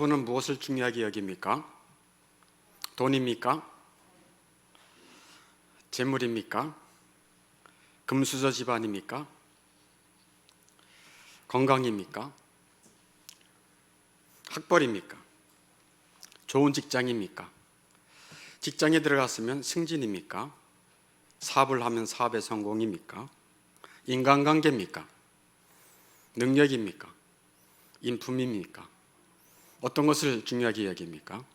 여러분은 무엇을 중요하게 여깁니까? 돈입니까? 재물입니까? 금수저 집안입니까? 건강입니까? 학벌입니까? 좋은 직장입니까? 직장에 들어갔으면 승진입니까? 사업을 하면 사업의 성공입니까? 인간관계입니까? 능력입니까? 인품입니까? 어떤 것을 중요하게 여깁니까?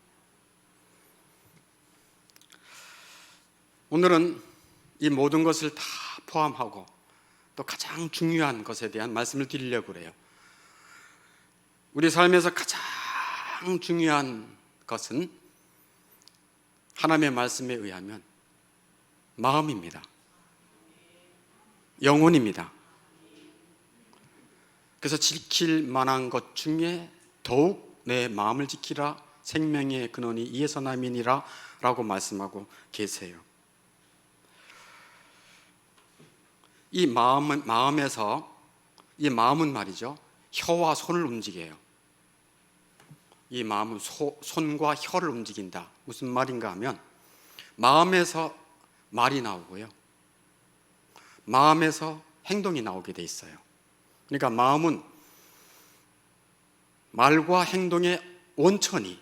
오늘은 이 모든 것을 다 포함하고 또 가장 중요한 것에 대한 말씀을 드리려고 그래요. 우리 삶에서 가장 중요한 것은 하나님의 말씀에 의하면 마음입니다. 영혼입니다. 그래서 지킬 만한 것 중에 더욱 내 마음을 지키라, 생명의 근원이 이에서 남이니라 라고 말씀하고 계세요. 이 마음은 말이죠, 혀와 손을 움직여요. 이 마음은 손과 혀를 움직인다. 무슨 말인가 하면 마음에서 말이 나오고요, 마음에서 행동이 나오게 돼 있어요. 그러니까 마음은 말과 행동의 원천이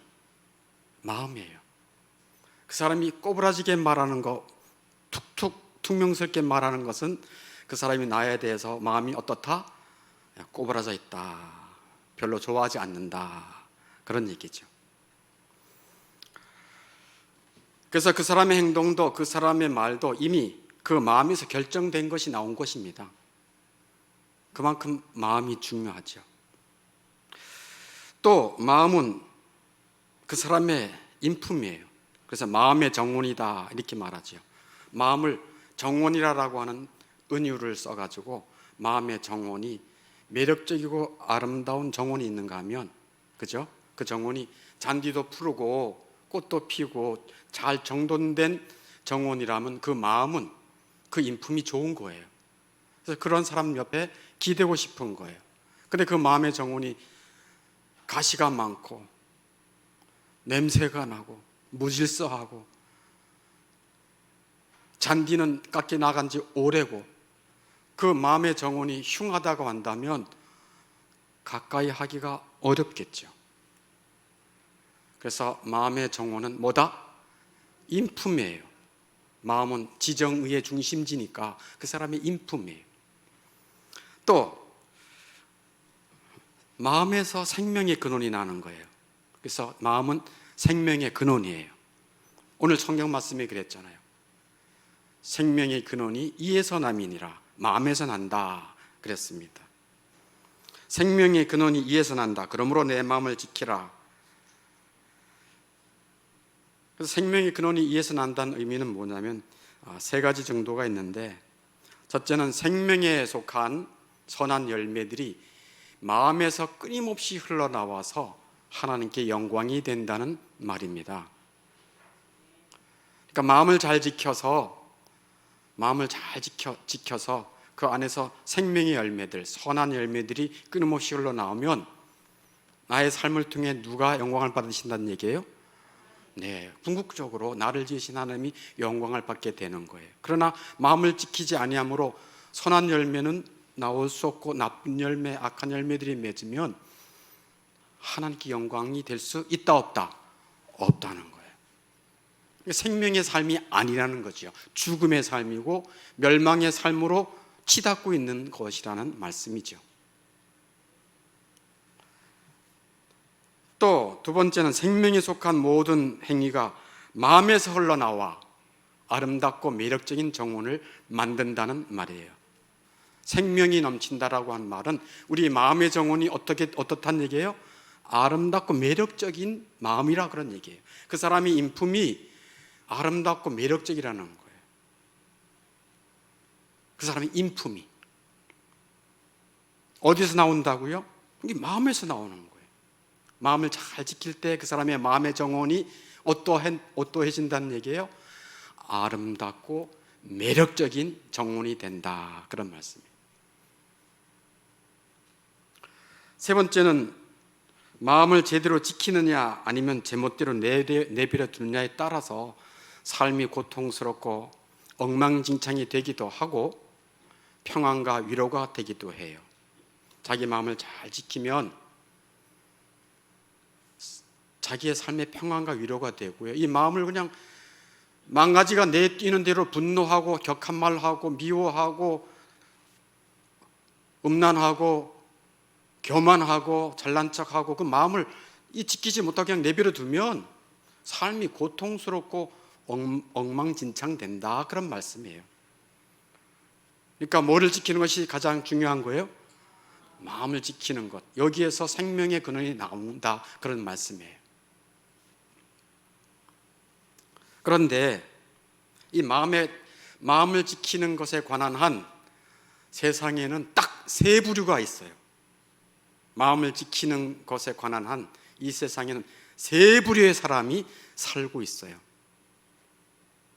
마음이에요. 그 사람이 꼬부라지게 말하는 거, 툭툭 퉁명스럽게 말하는 것은 그 사람이 나에 대해서 마음이 어떻다? 꼬부라져 있다, 별로 좋아하지 않는다, 그런 얘기죠. 그래서 그 사람의 행동도 그 사람의 말도 이미 그 마음에서 결정된 것이 나온 것입니다. 그만큼 마음이 중요하죠. 또 마음은 그 사람의 인품이에요. 그래서 마음의 정원이다 이렇게 말하죠. 마음을 정원이라고 하는 은유를 써가지고 마음의 정원이 매력적이고 아름다운 정원이 있는가 하면, 그죠? 그 정원이 잔디도 푸르고 꽃도 피고 잘 정돈된 정원이라면 그 마음은, 그 인품이 좋은 거예요. 그래서 그런 사람 옆에 기대고 싶은 거예요. 근데 그 마음의 정원이 가시가 많고 냄새가 나고 무질서하고 잔디는 깎여 나간 지 오래고 그 마음의 정원이 흉하다고 한다면 가까이 하기가 어렵겠죠. 그래서 마음의 정원은 뭐다? 인품이에요. 마음은 지정의의 중심지니까 그 사람의 인품이에요. 또 마음에서 생명의 근원이 나는 거예요. 그래서 마음은 생명의 근원이에요. 오늘 성경 말씀에 그랬잖아요. 생명의 근원이 이에서 남이니라, 마음에서 난다 그랬습니다. 생명의 근원이 이에서 난다. 그러므로 내 마음을 지키라. 그래서 생명의 근원이 이에서 난다는 의미는 뭐냐면 세 가지 정도가 있는데, 첫째는 생명에 속한 선한 열매들이 마음에서 끊임없이 흘러나와서 하나님께 영광이 된다는 말입니다. 그러니까 마음을 잘 지켜서 그 안에서 생명의 열매들, 선한 열매들이 끊임없이 흘러나오면 나의 삶을 통해 누가 영광을 받으신다는 얘기예요? 네, 궁극적으로 나를 지으신 하나님이 영광을 받게 되는 거예요. 그러나 마음을 지키지 아니함으로 선한 열매는 나올 수 없고 나쁜 열매, 악한 열매들이 맺으면 하나님께 영광이 될 수 있다 없다? 없다는 거예요. 생명의 삶이 아니라는 거죠. 죽음의 삶이고 멸망의 삶으로 치닫고 있는 것이라는 말씀이죠. 또 두 번째는 생명에 속한 모든 행위가 마음에서 흘러나와 아름답고 매력적인 정원을 만든다는 말이에요. 생명이 넘친다라고 하는 말은 우리 마음의 정원이 어떻다는 얘기예요? 아름답고 매력적인 마음이라 그런 얘기예요. 그 사람의 인품이 아름답고 매력적이라는 거예요. 그 사람의 인품이 어디서 나온다고요? 이게 마음에서 나오는 거예요. 마음을 잘 지킬 때 그 사람의 마음의 정원이 어떠해진다는 얘기예요? 아름답고 매력적인 정원이 된다, 그런 말씀이에요. 세 번째는 마음을 제대로 지키느냐 아니면 제멋대로 내버려 두느냐에 따라서 삶이 고통스럽고 엉망진창이 되기도 하고 평안과 위로가 되기도 해요. 자기 마음을 잘 지키면 자기의 삶의 평안과 위로가 되고요. 이 마음을 그냥 망가지가 내뛰는 대로 분노하고 격한 말하고 미워하고 음란하고 교만하고 잘난 척하고 그 마음을 지키지 못하고 그냥 내버려 두면 삶이 고통스럽고 엉망진창된다, 그런 말씀이에요. 그러니까 뭐를 지키는 것이 가장 중요한 거예요? 마음을 지키는 것. 여기에서 생명의 근원이 나온다, 그런 말씀이에요. 그런데 이 마음을 지키는 것에 관한 한 세상에는 딱 세 부류가 있어요. 마음을 지키는 것에 관한 한 이 세상에는 세 부류의 사람이 살고 있어요.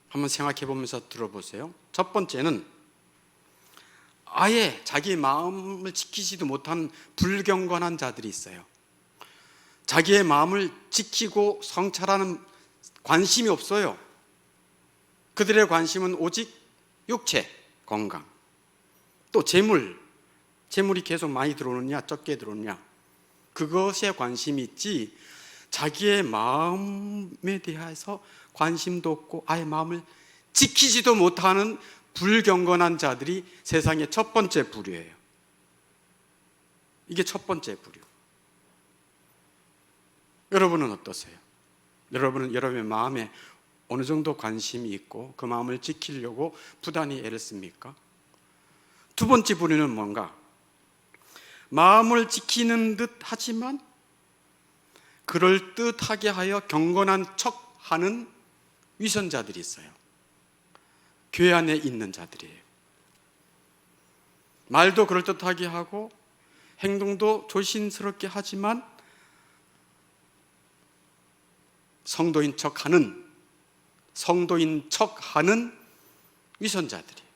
한번 생각해 보면서 들어보세요. 첫 번째는 아예 자기 마음을 지키지도 못한 불경건한 자들이 있어요. 자기의 마음을 지키고 성찰하는 관심이 없어요. 그들의 관심은 오직 육체, 건강, 또 재물이 계속 많이 들어오느냐 적게 들어오느냐, 그것에 관심이 있지 자기의 마음에 대해서 관심도 없고 아예 마음을 지키지도 못하는 불경건한 자들이 세상의 첫 번째 부류예요. 이게 첫 번째 부류. 여러분은 어떠세요? 여러분은 여러분의 마음에 어느 정도 관심이 있고 그 마음을 지키려고 부단히 애를 씁니까? 두 번째 부류는 뭔가? 마음을 지키는 듯 하지만 그럴듯하게 하여 경건한 척하는 위선자들이 있어요. 교회 안에 있는 자들이에요. 말도 그럴듯하게 하고 행동도 조심스럽게 하지만 성도인 척하는 위선자들이에요.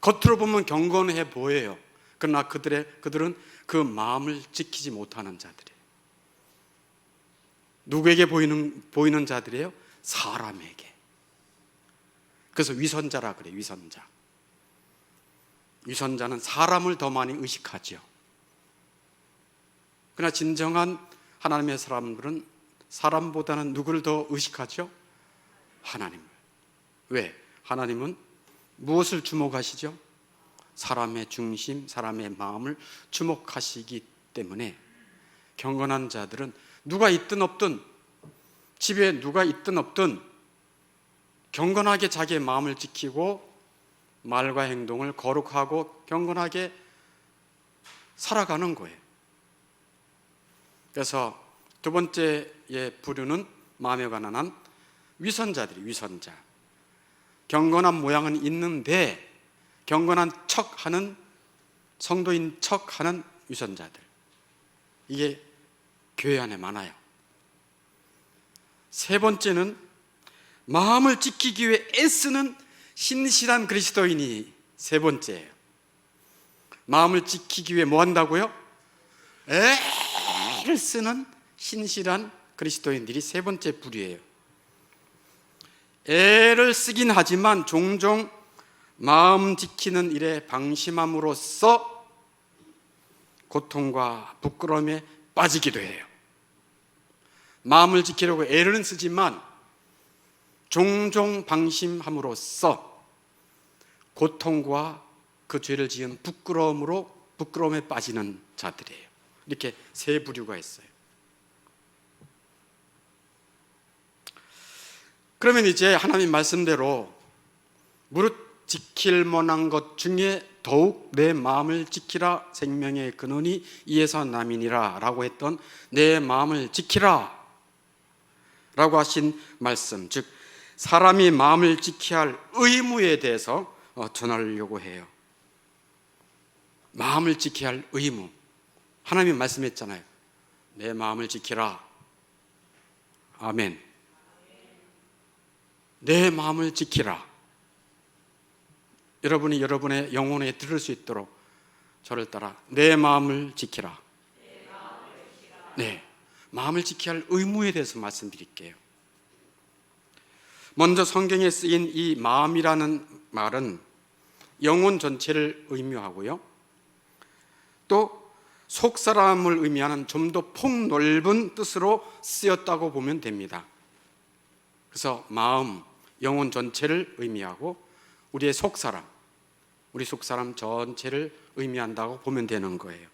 겉으로 보면 경건해 보여요. 그러나 그들은 그 마음을 지키지 못하는 자들이에요. 누구에게 보이는 자들이에요? 사람에게. 그래서 위선자라 그래요. 위선자는 사람을 더 많이 의식하죠. 그러나 진정한 하나님의 사람들은 사람보다는 누구를 더 의식하죠? 하나님을. 왜? 하나님은 무엇을 주목하시죠? 사람의 중심, 사람의 마음을 주목하시기 때문에 경건한 자들은 누가 있든 없든, 집에 누가 있든 없든 경건하게 자기의 마음을 지키고 말과 행동을 거룩하고 경건하게 살아가는 거예요. 그래서 두 번째의 부류는 마음에 관한 한 위선자들이, 위선자. 경건한 모양은 있는데 경건한 척하는, 성도인 척하는 위선자들. 이게 교회 안에 많아요. 세 번째는 마음을 지키기 위해 애쓰는 신실한 그리스도인이 세 번째예요. 마음을 지키기 위해 뭐 한다고요? 애를 쓰는 신실한 그리스도인들이 세 번째 부류예요. 애를 쓰긴 하지만 종종 마음 지키는 일에 방심함으로써 고통과 부끄러움에 빠지기도 해요. 마음을 지키려고 애를 쓰지만 종종 방심함으로써 고통과 그 죄를 지은 부끄러움에 빠지는 자들이에요. 이렇게 세 부류가 있어요. 그러면 이제 하나님 말씀대로 무릇 지킬 만한 것 중에 더욱 내 마음을 지키라, 생명의 근원이 이에서 남이니라 라고 했던 내 마음을 지키라 라고 하신 말씀, 즉 사람이 마음을 지켜야 할 의무에 대해서 전하려고 해요. 마음을 지켜야 할 의무. 하나님이 말씀했잖아요. 내 마음을 지키라. 아멘. 내 마음을 지키라. 여러분이 여러분의 영혼에 들을 수 있도록 저를 따라 내 마음을 지키라. 네, 마음을 지켜야 할 의무에 대해서 말씀드릴게요. 먼저 성경에 쓰인 이 마음이라는 말은 영혼 전체를 의미하고요, 또 속사람을 의미하는 좀 더 폭넓은 뜻으로 쓰였다고 보면 됩니다. 그래서 마음, 영혼 전체를 의미하고 우리의 속사람, 우리 속사람 전체를 의미한다고 보면 되는 거예요.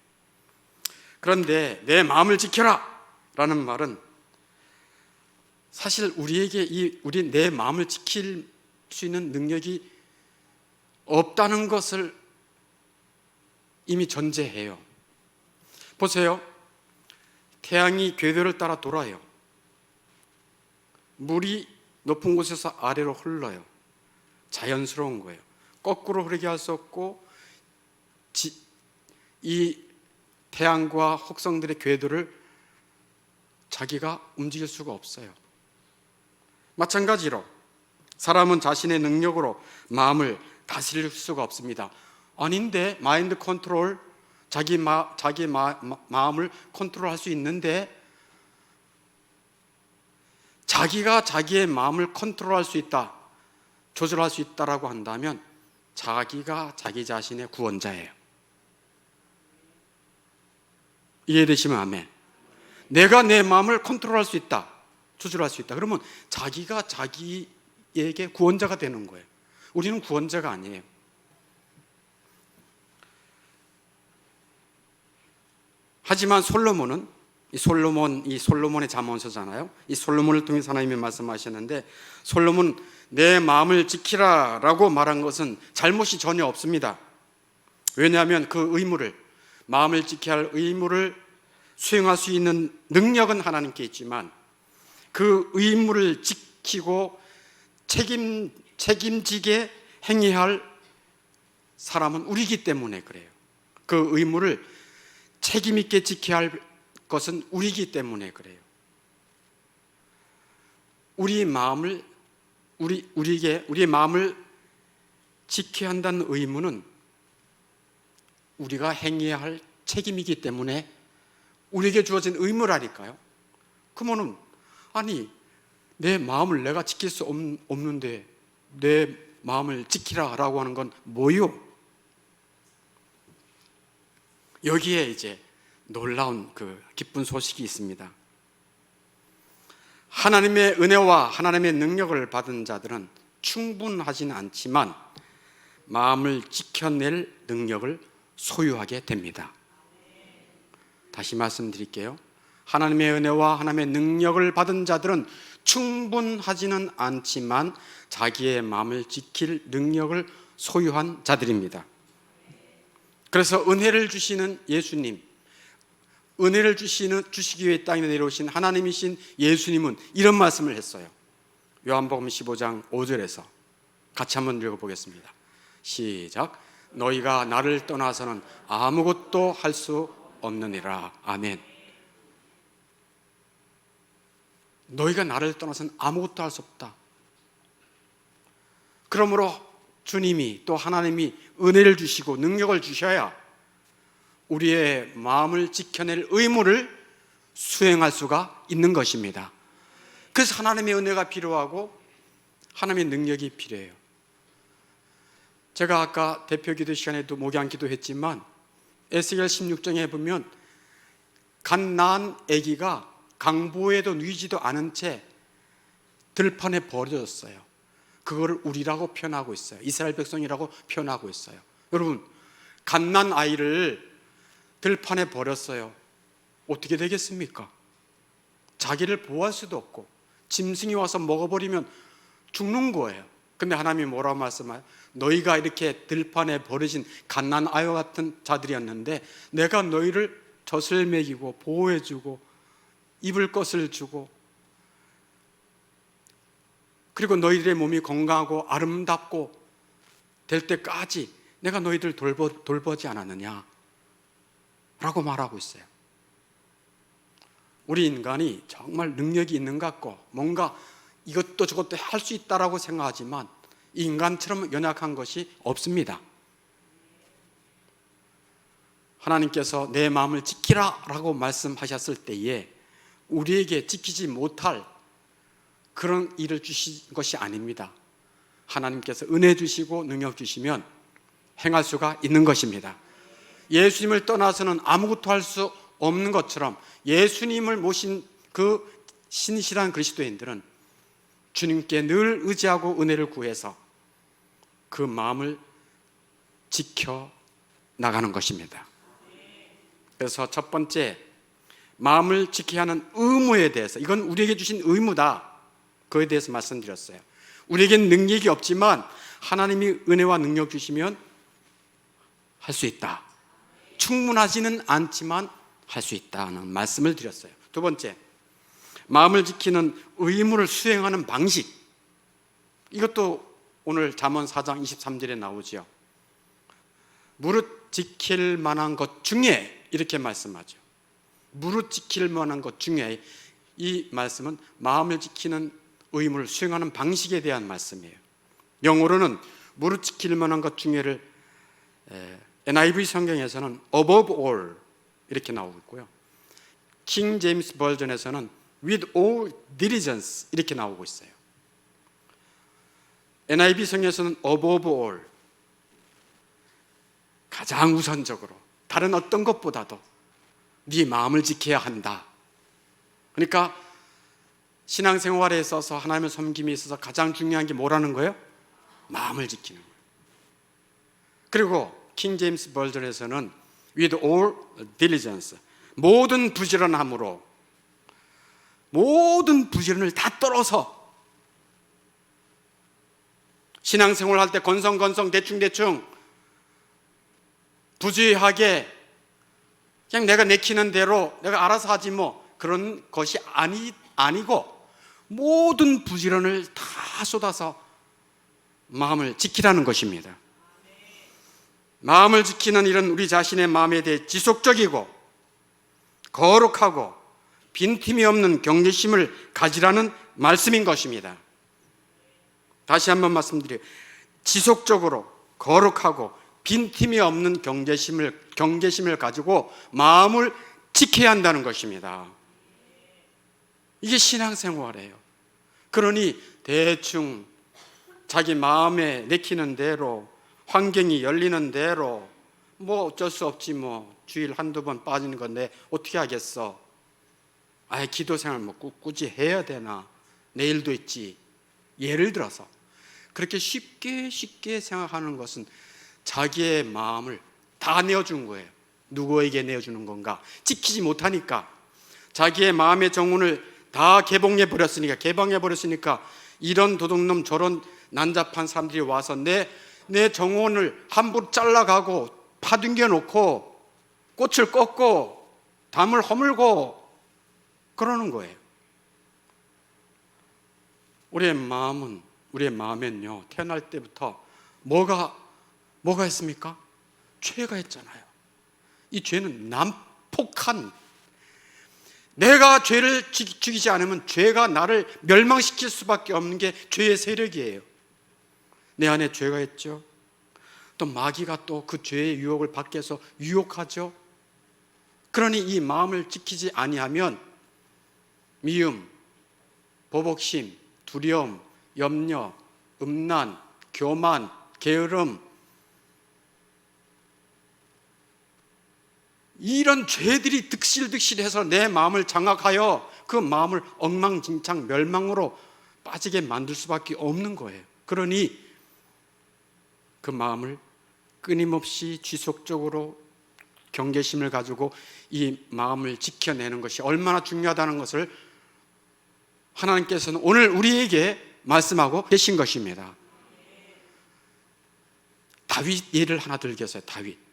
그런데 내 마음을 지켜라 라는 말은 사실 우리에게 우리 내 마음을 지킬 수 있는 능력이 없다는 것을 이미 전제해요. 보세요. 태양이 궤도를 따라 돌아요. 물이 높은 곳에서 아래로 흘러요. 자연스러운 거예요. 거꾸로 흐르게 할 수 없고 이 태양과 혹성들의 궤도를 자기가 움직일 수가 없어요. 마찬가지로 사람은 자신의 능력으로 마음을 다스릴 수가 없습니다. 아닌데, 마인드 컨트롤, 자기 마음을 컨트롤할 수 있는데, 자기가 자기의 마음을 컨트롤할 수 있다, 조절할 수 있다라고 한다면 자기가 자기 자신의 구원자예요. 이해되시면 아멘. 내가 내 마음을 컨트롤할 수 있다, 조절할 수 있다, 그러면 자기가 자기에게 구원자가 되는 거예요. 우리는 구원자가 아니에요. 하지만 솔로몬은 이 솔로몬의 잠언서잖아요. 이 솔로몬을 통해서 하나님이 말씀하셨는데, 솔로몬 내 마음을 지키라라고 말한 것은 잘못이 전혀 없습니다. 왜냐하면 그 의무를, 마음을 지켜야 할 의무를 수행할 수 있는 능력은 하나님께 있지만 그 의무를 지키고 책임지게 행해야 할 사람은 우리이기 때문에 그래요. 그 의무를 책임 있게 지켜야 할 것은 우리이기 때문에 그래요. 우리의 마음을 지켜야 한다는 의무는 우리가 행해야 할 책임이기 때문에 우리에게 주어진 의무라니까요. 그러면은 아니, 내 마음을 내가 지킬 수 없는데 내 마음을 지키라라고 하는 건 뭐요? 여기에 이제 놀라운 그 기쁜 소식이 있습니다. 하나님의 은혜와 하나님의 능력을 받은 자들은 충분하진 않지만 마음을 지켜낼 능력을 소유하게 됩니다. 다시 말씀드릴게요. 하나님의 은혜와 하나님의 능력을 받은 자들은 충분하지는 않지만 자기의 마음을 지킬 능력을 소유한 자들입니다. 그래서 은혜를 주시는 예수님, 은혜를 주시기 위해 땅에 내려오신 하나님이신 예수님은 이런 말씀을 했어요. 요한복음 15장 5절에서 같이 한번 읽어보겠습니다. 시작. 너희가 나를 떠나서는 아무것도 할 수 없느니라. 아멘. 너희가 나를 떠나서는 아무것도 할 수 없다. 그러므로 주님이, 또 하나님이 은혜를 주시고 능력을 주셔야 우리의 마음을 지켜낼 의무를 수행할 수가 있는 것입니다. 그래서 하나님의 은혜가 필요하고 하나님의 능력이 필요해요. 제가 아까 대표기도 시간에도 목양기도 했지만 에스겔 16장에 보면 갓 낳은 아기가 강보에도 누이지도 않은 채 들판에 버려졌어요. 그거를 우리라고 표현하고 있어요. 이스라엘 백성이라고 표현하고 있어요. 여러분, 갓 난 아이를 들판에 버렸어요. 어떻게 되겠습니까? 자기를 보호할 수도 없고 짐승이 와서 먹어버리면 죽는 거예요. 근데 하나님이 뭐라고 말씀해요? 너희가 이렇게 들판에 버려진 갓난 아이와 같은 자들이었는데 내가 너희를 젖을 먹이고 보호해주고 입을 것을 주고 그리고 너희들의 몸이 건강하고 아름답고 될 때까지 내가 너희들 돌보지 않았느냐 라고 말하고 있어요. 우리 인간이 정말 능력이 있는 것 같고 뭔가 이것도 저것도 할 수 있다라고 생각하지만 인간처럼 연약한 것이 없습니다. 하나님께서 내 마음을 지키라라고 말씀하셨을 때에 우리에게 지키지 못할 그런 일을 주신 것이 아닙니다. 하나님께서 은혜 주시고 능력 주시면 행할 수가 있는 것입니다. 예수님을 떠나서는 아무것도 할 수 없는 것처럼 예수님을 모신 그 신실한 그리스도인들은 주님께 늘 의지하고 은혜를 구해서 그 마음을 지켜 나가는 것입니다. 그래서 첫 번째, 마음을 지켜야 하는 의무에 대해서, 이건 우리에게 주신 의무다, 그에 대해서 말씀드렸어요. 우리에겐 능력이 없지만 하나님이 은혜와 능력 주시면 할 수 있다. 충분하지는 않지만 할 수 있다는 말씀을 드렸어요. 두 번째, 마음을 지키는 의무를 수행하는 방식, 이것도 오늘 잠언 4장 23절에 나오죠. 무릇 지킬 만한 것 중에, 이렇게 말씀하죠. 무릇 지킬 만한 것 중에, 이 말씀은 마음을 지키는 의무를 수행하는 방식에 대한 말씀이에요. 영어로는 무릇 지킬 만한 것 중에를 NIV 성경에서는 above all 이렇게 나오고 있고요. 킹 제임스 버전에서는 with all diligence 이렇게 나오고 있어요. NIV 성경에서는 above all, 가장 우선적으로, 다른 어떤 것보다도 네 마음을 지켜야 한다. 그러니까 신앙생활에 있어서 하나님의 섬김에 있어서 가장 중요한 게 뭐라는 거예요? 마음을 지키는 거예요. 그리고 킹 제임스 버전에서는 with all diligence, 모든 부지런함으로, 모든 부지런을 다 떨어서, 신앙생활 할 때 건성건성 대충대충 부주의하게 그냥 내가 내키는 대로 내가 알아서 하지 뭐, 그런 것이 아니고 모든 부지런을 다 쏟아서 마음을 지키라는 것입니다. 마음을 지키는 일은 우리 자신의 마음에 대해 지속적이고 거룩하고 빈틈이 없는 경계심을 가지라는 말씀인 것입니다. 다시 한번 말씀드려요. 지속적으로 거룩하고 빈틈이 없는 경계심을 가지고 마음을 지켜야 한다는 것입니다. 이게 신앙생활이에요. 그러니 대충 자기 마음에 내키는 대로, 환경이 열리는 대로, 뭐 어쩔 수 없지 뭐, 주일 한두 번 빠지는 건데 어떻게 하겠어, 아예 기도생활 뭐 꾸준히 해야 되나, 내일도 있지, 예를 들어서 그렇게 쉽게 생각하는 것은 자기의 마음을 다 내어준 거예요. 누구에게 내어주는 건가? 지키지 못하니까 자기의 마음의 정원을 다 개방해 버렸으니까 이런 도둑놈 저런 난잡한 사람들이 와서 내 정원을 함부로 잘라가고 파등겨 놓고 꽃을 꺾고 담을 허물고 그러는 거예요. 우리의 마음엔요, 태어날 때부터 뭐가 있습니까? 죄가 있잖아요. 이 죄는 난폭한, 내가 죄를 죽이지 않으면 죄가 나를 멸망시킬 수밖에 없는 게 죄의 세력이에요. 내 안에 죄가 있죠. 또 마귀가 또 그 죄의 유혹을 받게 해서 유혹하죠. 그러니 이 마음을 지키지 아니하면 미움, 보복심, 두려움, 염려, 음란, 교만, 게으름, 이런 죄들이 득실득실해서 내 마음을 장악하여 그 마음을 엉망진창 멸망으로 빠지게 만들 수밖에 없는 거예요. 그러니 그 마음을 끊임없이 지속적으로 경계심을 가지고 이 마음을 지켜내는 것이 얼마나 중요하다는 것을 하나님께서는 오늘 우리에게 말씀하고 계신 것입니다. 다윗 예를 하나 들겠어요.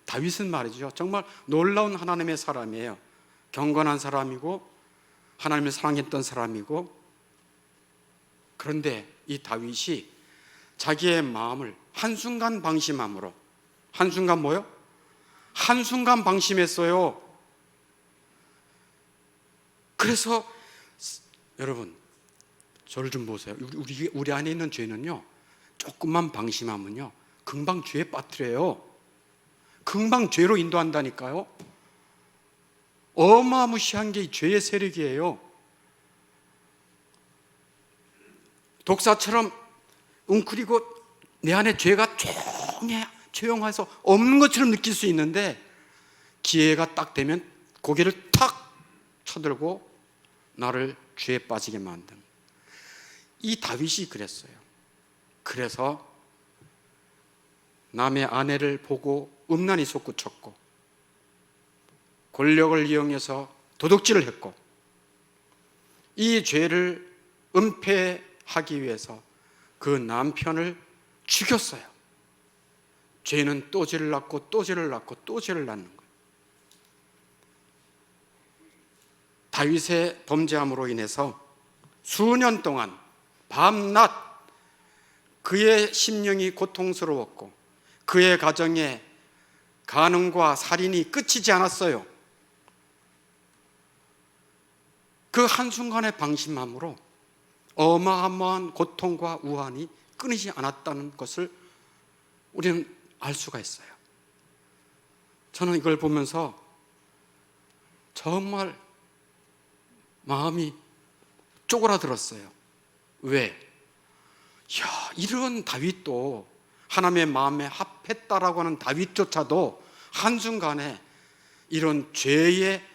다윗은 말이죠, 정말 놀라운 하나님의 사람이에요. 경건한 사람이고 하나님을 사랑했던 사람이고, 그런데 이 다윗이 자기의 마음을 한순간 방심함으로, 한순간 뭐요? 한순간 방심했어요. 그래서 여러분 저를 좀 보세요. 우리 안에 있는 죄는요, 조금만 방심하면요 금방 죄에 빠뜨려요. 금방 죄로 인도한다니까요. 어마무시한 게 이 죄의 세력이에요. 독사처럼 웅크리고 내 안에 죄가 조용해서 없는 것처럼 느낄 수 있는데, 기회가 딱 되면 고개를 탁 쳐들고 나를 죄에 빠지게 만든, 이 다윗이 그랬어요. 그래서 남의 아내를 보고 음란히 솟구쳤고, 권력을 이용해서 도둑질을 했고, 이 죄를 은폐하기 위해서 그 남편을 죽였어요. 죄는 또 죄를 낳고 또 죄를 낳고 또 죄를 낳는 거예요. 다윗의 범죄함으로 인해서 수년 동안 밤낮 그의 심령이 고통스러웠고, 그의 가정에 간음과 살인이 끝이지 않았어요. 그 한순간의 방심함으로 어마어마한 고통과 우환이 끊이지 않았다는 것을 우리는 알 수가 있어요. 저는 이걸 보면서 정말 마음이 쪼그라들었어요. 왜? 야, 이런 다윗도, 하나님의 마음에 합했다라고 하는 다윗조차도 한순간에 이런 죄의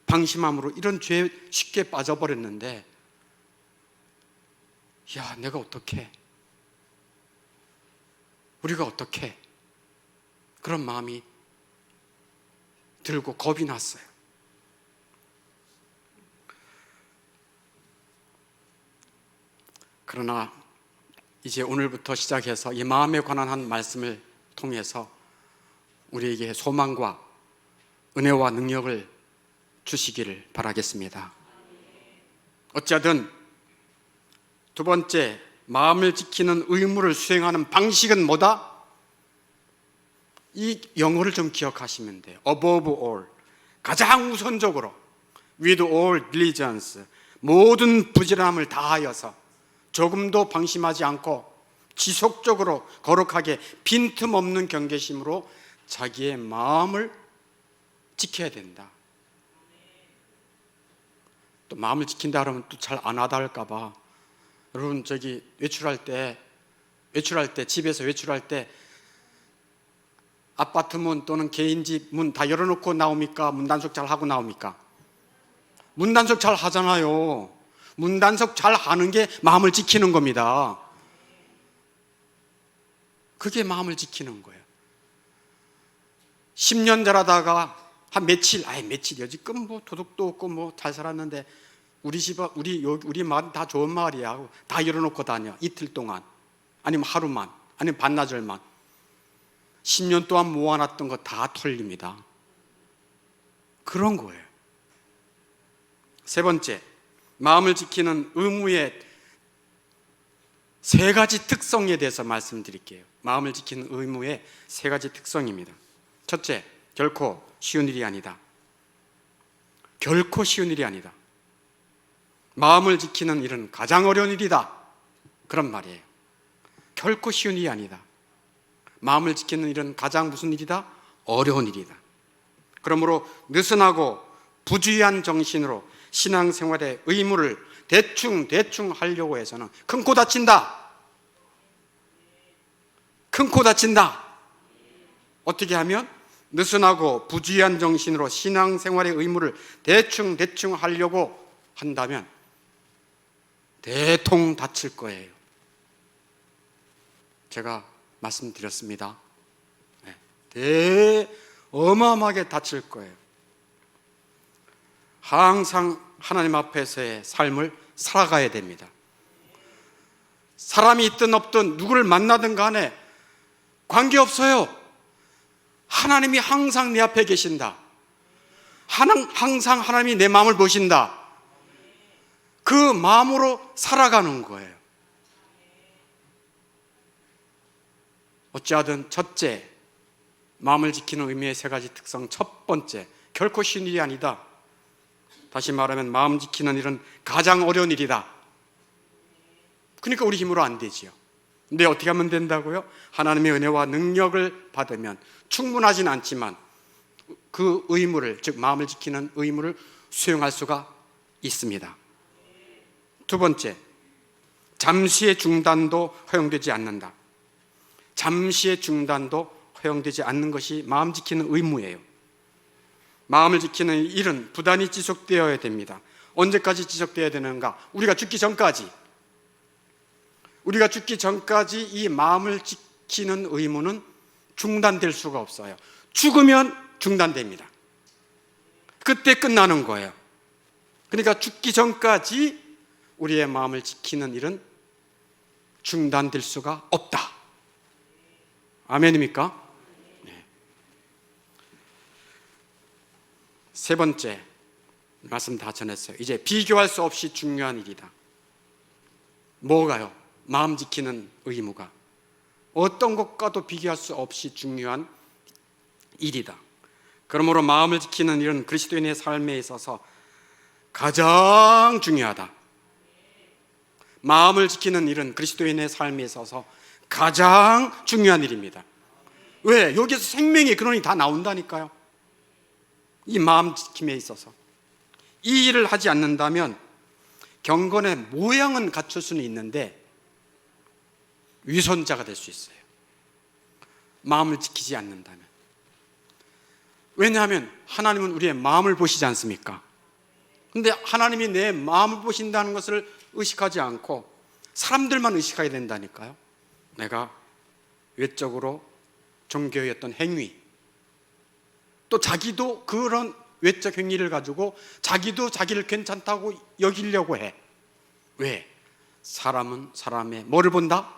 방심함으로 이런 죄에 쉽게 빠져버렸는데, 야, 내가 어떻게, 우리가 어떻게, 그런 마음이 들고 겁이 났어요. 그러나 이제 오늘부터 시작해서 이 마음에 관한 한 말씀을 통해서 우리에게 소망과 은혜와 능력을 주시기를 바라겠습니다. 어쨌든 두 번째, 마음을 지키는 의무를 수행하는 방식은 뭐다? 이 영어를 좀 기억하시면 돼요. Above all, 가장 우선적으로, with all diligence, 모든 부지런함을 다하여서 조금도 방심하지 않고 지속적으로 거룩하게 빈틈없는 경계심으로 자기의 마음을 지켜야 된다. 또 마음을 지킨다 그러면 또 잘 안 하다 할까봐, 여러분 저기 외출할 때 집에서 외출할 때 아파트 문 또는 개인 집 문 다 열어놓고 나옵니까? 문단속 잘 하고 나옵니까? 문단속 잘 하잖아요. 문단속 잘 하는 게 마음을 지키는 겁니다. 그게 마음을 지키는 거예요. 10년 잘하다가 한 며칠 여지껏 뭐 도둑도 없고 뭐 잘 살았는데, 우리 마을 다 좋은 마을이야, 다 열어놓고 다녀. 이틀 동안, 아니면 하루만, 아니면 반나절만. 10년 동안 모아놨던 거 다 털립니다. 그런 거예요. 세 번째, 마음을 지키는 의무의 세 가지 특성에 대해서 말씀드릴게요. 마음을 지키는 의무의 세 가지 특성입니다. 첫째, 결코 쉬운 일이 아니다. 결코 쉬운 일이 아니다. 마음을 지키는 일은 가장 어려운 일이다, 그런 말이에요. 결코 쉬운 일이 아니다. 마음을 지키는 일은 가장 무슨 일이다? 어려운 일이다. 그러므로 느슨하고 부주의한 정신으로 신앙생활의 의무를 대충 하려고 해서는 큰 코 다친다. 큰 코 다친다. 어떻게 하면? 느슨하고 부주의한 정신으로 신앙생활의 의무를 대충 하려고 한다면 대통 다칠 거예요. 제가 말씀드렸습니다. 어마어마하게 다칠 거예요. 항상 하나님 앞에서의 삶을 살아가야 됩니다. 사람이 있든 없든 누구를 만나든 간에 관계없어요. 하나님이 항상 내 앞에 계신다. 항상 하나님이 내 마음을 보신다. 그 마음으로 살아가는 거예요. 어찌하든 첫째, 마음을 지키는 의미의 세 가지 특성. 첫 번째, 결코 쉬운 일이 아니다. 다시 말하면 마음 지키는 일은 가장 어려운 일이다. 그러니까 우리 힘으로 안 되지요. 근데 어떻게 하면 된다고요? 하나님의 은혜와 능력을 받으면, 충분하진 않지만 그 의무를, 즉 마음을 지키는 의무를 수행할 수가 있습니다. 두 번째, 잠시의 중단도 허용되지 않는다. 잠시의 중단도 허용되지 않는 것이 마음 지키는 의무예요. 마음을 지키는 일은 부단히 지속되어야 됩니다. 언제까지 지속되어야 되는가? 우리가 죽기 전까지 이 마음을 지키는 의무는 중단될 수가 없어요. 죽으면 중단됩니다. 그때 끝나는 거예요. 그러니까 죽기 전까지 우리의 마음을 지키는 일은 중단될 수가 없다. 아멘입니까? 네. 세 번째 말씀 다 전했어요. 이제 비교할 수 없이 중요한 일이다. 뭐가요? 마음 지키는 의무가 어떤 것과도 비교할 수 없이 중요한 일이다. 그러므로 마음을 지키는 일은 그리스도인의 삶에 있어서 가장 중요하다. 마음을 지키는 일은 그리스도인의 삶에 있어서 가장 중요한 일입니다. 왜? 여기서 생명의 근원이 다 나온다니까요. 이 마음 지킴에 있어서 이 일을 하지 않는다면 경건의 모양은 갖출 수는 있는데 위선자가 될 수 있어요. 마음을 지키지 않는다면. 왜냐하면 하나님은 우리의 마음을 보시지 않습니까? 근데 하나님이 내 마음을 보신다는 것을 의식하지 않고 사람들만 의식하게 된다니까요. 내가 외적으로 종교의 어떤 행위, 또 자기도 그런 외적 행위를 가지고 자기도 자기를 괜찮다고 여기려고 해. 왜? 사람은 사람의 뭐를 본다?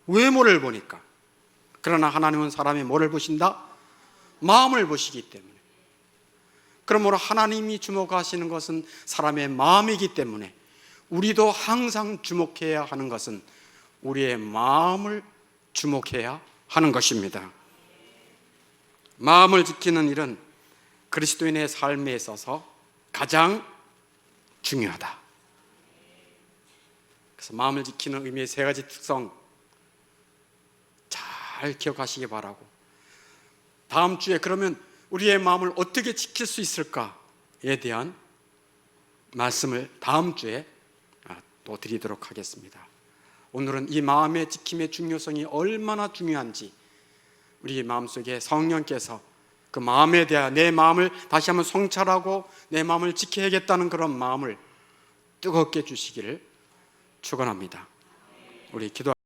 외모를 보니까. 그러나 하나님은 사람의 뭐를 보신다? 마음을 보시기 때문에. 그러므로 하나님이 주목하시는 것은 사람의 마음이기 때문에 우리도 항상 주목해야 하는 것은 우리의 마음을 주목해야 하는 것입니다. 마음을 지키는 일은 그리스도인의 삶에 있어서 가장 중요하다. 그래서 마음을 지키는 의미의 세 가지 특성 잘 기억하시기 바라고, 다음 주에 그러면 우리의 마음을 어떻게 지킬 수 있을까에 대한 말씀을 다음 주에 또 드리도록 하겠습니다. 오늘은 이 마음의 지킴의 중요성이 얼마나 중요한지 우리 마음속에 성령께서 그 마음에 대한 내 마음을 다시 한번 성찰하고 내 마음을 지켜야겠다는 그런 마음을 뜨겁게 주시기를 축원합니다. 우리 기도